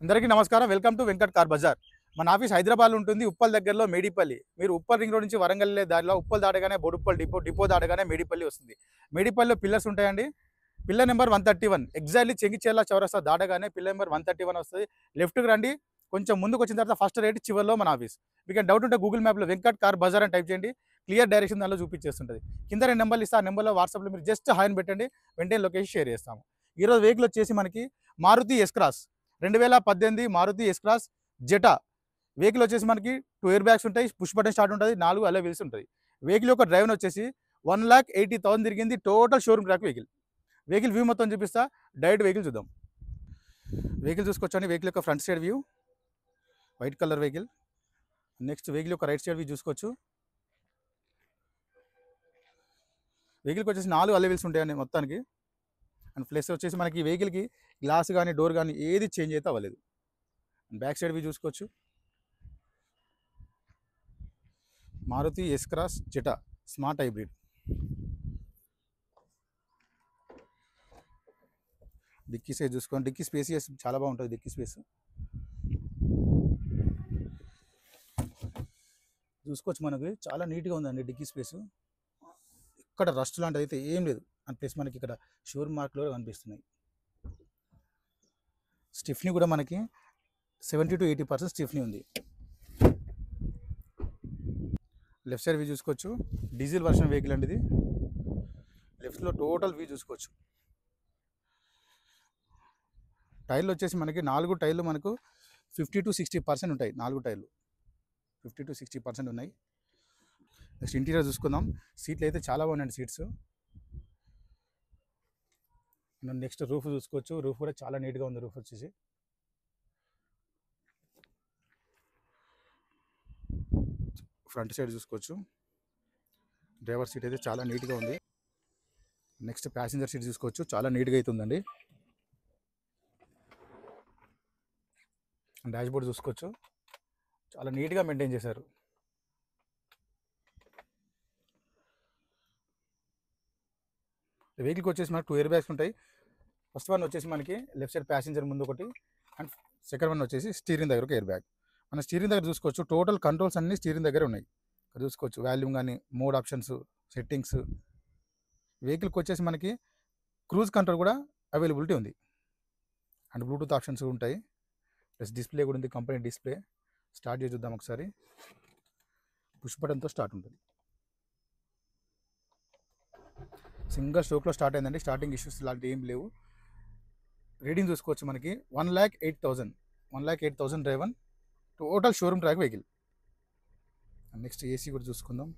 అందరికీ నమస్కారం. Welcome to Venkat car Bazaar. మన ఆఫీస్ హైదరాబాద్లో ఉంటుంది. ఉప్పల్ దగ్గరలో మేడిపల్లి. మీరు ఉప్పల్ రింగ్ రోడ్ నుంచి వరంగల్ వెళ్ళే దారిలో ఉప్పల్ దాటగానే బోడుప్పల్ డిపో దాటగానే మేడిపల్లి వస్తుంది. మేడిపల్లిలో పిల్లర్స్ ఉంటాయండి. పిల్లర్ నెంబర్ 131 ఎగ్జాక్ట్లీ చెంగిచెర్ల చౌరస్తా దాటగానే పిల్లర్ నెంబర్ 131 వస్తుంది. లెఫ్ట్కి రండి. కొంచెం ముందుకు వచ్చిన తర్వాత ఫస్ట్ రైట్ చివరిలో మన ఆఫీస్. మీకు డౌట్ ఉంటే గూగుల్ మ్యాప్లో వెంకట్ కార్ బజార్ అని టైప్ చేయండి. క్లియర్ డైరెక్షన్ దానిలో చూపించేస్తుంటుంది. కింద 2 నెంబర్లు ఇస్తే ఆ నెంబర్లో వాట్సాప్లో మీరు జస్ట్ హాయ్ అని పెట్టండి. వెంటనే లొకేషన్ షేర్ చేస్తాము. ఈరోజు వెహికల్ వచ్చేసి మనకి Maruti S Cross 2018 Maruti S Cross Zeta vehicle వచ్చేసి మనకి 2 ఎయిర్ బ్యాగ్స్ ఉంటాయి, పుష్ బటన్ స్టార్ట్ ఉంటుంది, 4 అలా వీల్స్ ఉంటాయి. వెహికల్ యొక్క డ్రైవర్ వచ్చేసి 1,80,000 తిరిగింది. Total showroom track vehicle view మొత్తం చూపిస్తా. డైరెక్ట్ వెహికల్ చూద్దాం. వెహికల్ చూసుకోవచ్చండి. వెహికల్ యొక్క front side view white colour vehicle. Next vehicle యొక్క రైట్ సైడ్ వ్యూ చూసుకోవచ్చు. వెహికల్కి వచ్చేసి 4 అలా వీల్స్ ఉంటాయండి మొత్తానికి. అండ్ ప్లస్ వచ్చేసి మనకి వెహికల్కి గ్లాస్ కానీ డోర్ కానీ ఏది చేంజ్ అయితే అవ్వలేదు. బ్యాక్ సైడ్ వ్యూ చూసుకోవచ్చు. Maruti S Cross Zeta smart hybrid. డిక్కీ సైజ్ చూసుకోండి. డిక్కీ స్పేసియస్ చాలా బాగుంటుంది. డిక్కీ స్పేస్ చూసుకోవచ్చు. మనకి చాలా నీట్గా ఉందండి డిక్కీ స్పేస్. ఇక్కడ రస్ట్ లాంటిది అయితే ఏం లేదు. అండ్ ప్లస్ మనకి ఇక్కడ షోరూమ్ మార్క్లో కనిపిస్తున్నాయి. స్టిఫ్నీ కూడా మనకి 70 to 80% స్టిఫ్నీ ఉంది. లెఫ్ట్ సైడ్ వ్యూ చూసుకోవచ్చు. డీజిల్ వర్షన్ వెహికల్ అండి ఇది. లెఫ్ట్లో టోటల్ వ్యూ చూసుకోవచ్చు. టైర్లు వచ్చేసి మనకి 4 టైర్లు మనకు 50 to 60% ఉంటాయి. 4 టైర్లు 50 to 60% ఉన్నాయి. నెక్స్ట్ ఇంటీరియర్ చూసుకుందాం. సీట్లు అయితే చాలా బాగున్నాయండి సీట్స్. నెక్స్ట్ రూఫ్ చూసుకోవచ్చు. రూఫ్ కూడా చాలా నీట్గా ఉంది. రూఫ్ వచ్చేసి ఫ్రంట్ సైడ్ చూసుకోవచ్చు. డ్రైవర్ సీట్ అయితే చాలా నీట్గా ఉంది. నెక్స్ట్ ప్యాసింజర్ సీట్ చూసుకోవచ్చు. చాలా నీట్గా అయితే ఉందండి. డాష్ బోర్డ్ చూసుకోవచ్చు. చాలా నీట్గా మెయింటైన్ చేశారు. వెహికల్కి వచ్చేసి మనకు 2 ఎయిర్ బ్యాగ్స్ ఉంటాయి. ఫస్ట్ వన్ వచ్చేసి మనకి లెఫ్ట్ సైడ్ ప్యాసింజర్ ముందు ఒకటి, అండ్ సెకండ్ వన్ వచ్చేసి స్టీరింగ్ దగ్గర ఒక ఎయిర్ బ్యాగ్. మన స్టీరింగ్ దగ్గర చూసుకోవచ్చు. టోటల్ కంట్రోల్స్ అన్నీ స్టీరింగ్ దగ్గర ఉన్నాయి. ఇక్కడ చూసుకోవచ్చు. వాల్యూమ్ కానీ మోడ్ ఆప్షన్స్, సెట్టింగ్స్. వెహికల్కి వచ్చేసి మనకి క్రూజ్ కంట్రోల్ కూడా అవైలబిలిటీ ఉంది. అండ్ బ్లూటూత్ ఆప్షన్స్ ఉంటాయి. ప్లస్ డిస్ప్లే కూడా ఉంది. Company display. స్టార్ట్ చేసి చూద్దాం ఒకసారి. పుష్ బటన్తో స్టార్ట్ ఉంటుంది. సింగిల్ స్ట్రోక్లో స్టార్ట్ అయిందండి. స్టార్టింగ్ ఇష్యూస్ లాంటివి ఏం లేవు. రీడింగ్ చూసుకోవచ్చు. మనకి 1,08,000 driven total showroom track vehicle. Next AC కూడా చూసుకుందాం.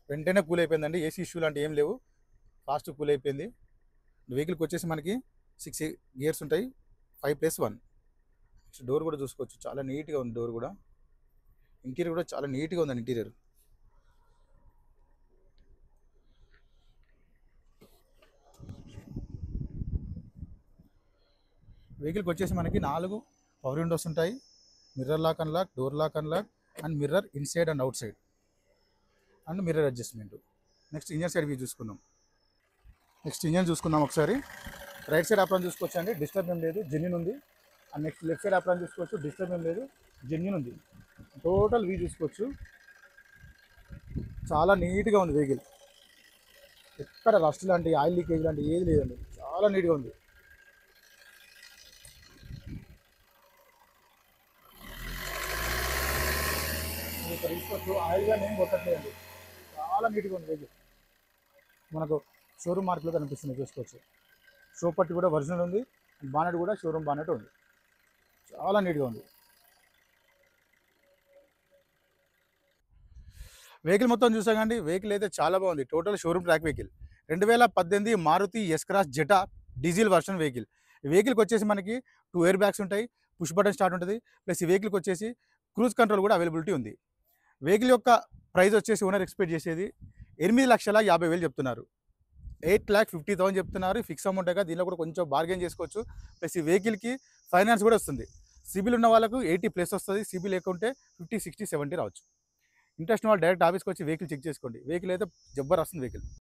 వెంటనే కూల్ అయిపోయిందండి. ఏసీ ఇష్యూ లాంటి ఏం లేవు. ఫాస్ట్ కూల్ అయిపోయింది. వెహికల్కి వచ్చేసి మనకి 6 గేర్స్ ఉంటాయి. 5+1. డోర్ కూడా చూసుకోవచ్చు. చాలా నీట్గా ఉంది డోర్ కూడా. ఇంటీరియర్ కూడా చాలా నీట్గా ఉందండి. ఇంటీరియర్ వెహికల్కి వచ్చేసి మనకి 4 పవర్ విండోస్ ఉంటాయి. Mirror lock unlock, door lock unlock, and mirror inside and outside, and mirror adjustment. Next engine side view చూసుకుందాం. నెక్స్ట్ ఇంజన్ చూసుకుందాం ఒకసారి. రైట్ సైడ్ అప్రాన్ చూసుకోవచ్చు అండి. డిస్టర్బ్ ఏం లేదు, జెన్యూన్ ఉంది. And next left side apron చూసుకోవచ్చు. Disturb ఏం లేదు, జెన్యూన్ ఉంది. టోటల్ వ్యూ చూసుకోవచ్చు. చాలా నీట్గా ఉంది వెహికల్. ఎక్కడ రస్ట్ లాంటి ఆయిల్ లీకేజ్ లాంటి ఏది లేదండి. చాలా నీట్గా ఉంది. ఇక్కడ తీసుకోవచ్చు. ఆయిల్ కానీ ఏం కొట్టట్లేదండి. చాలా నీట్గా ఉంది వెహికల్. మనకు షోరూమ్ మార్క్లో కనిపిస్తుంది చూసుకోవచ్చు. షో పట్టి కూడా ఒరిజినల్ ఉంది. బానెట్ కూడా షోరూమ్ బానెట్ ఉంది. చాలా నీట్గా ఉంది. వెహికల్ మొత్తం చూసాకండి. వెహికల్ అయితే చాలా బాగుంది. Total showroom track vehicle. 2018 Maruti S Cross Zeta diesel version vehicle. ఈ వెహికల్కి వచ్చేసి మనకి 2 ఎయిర్ బ్యాగ్స్ ఉంటాయి. పుష్ బటన్ స్టార్ట్ ఉంటుంది. ప్లస్ ఈ వెహికల్కి వచ్చేసి క్రూజ్ కంట్రోల్ కూడా అవైలబిలిటీ ఉంది. వెహికల్ యొక్క ప్రైస్ వచ్చేసి ఓనర్ ఎక్స్పెక్ట్ చేసేది 8,50,000 చెప్తున్నారు. 8,50,000 చెప్తున్నారు. ఫిక్స్ అమౌంట్గా. దీనిలో కూడా కొంచెం బార్గెన్ చేసుకోవచ్చు. ప్లస్ ఈ వెహికల్కి ఫైనాన్స్ కూడా వస్తుంది. సిబిల్ ఉన్న వాళ్ళకు 80+ వస్తుంది. సిబిల్ లేకుంటే 50, 60, 70 రావచ్చు. ఇంట్రెస్ట్ వాళ్ళు డైరెక్ట్ ఆఫీస్కి వచ్చి వెహికల్ చెక్ చేసుకోండి. వెహికల్ అయితే జబ్బర్ వస్తుంది వెహికల్.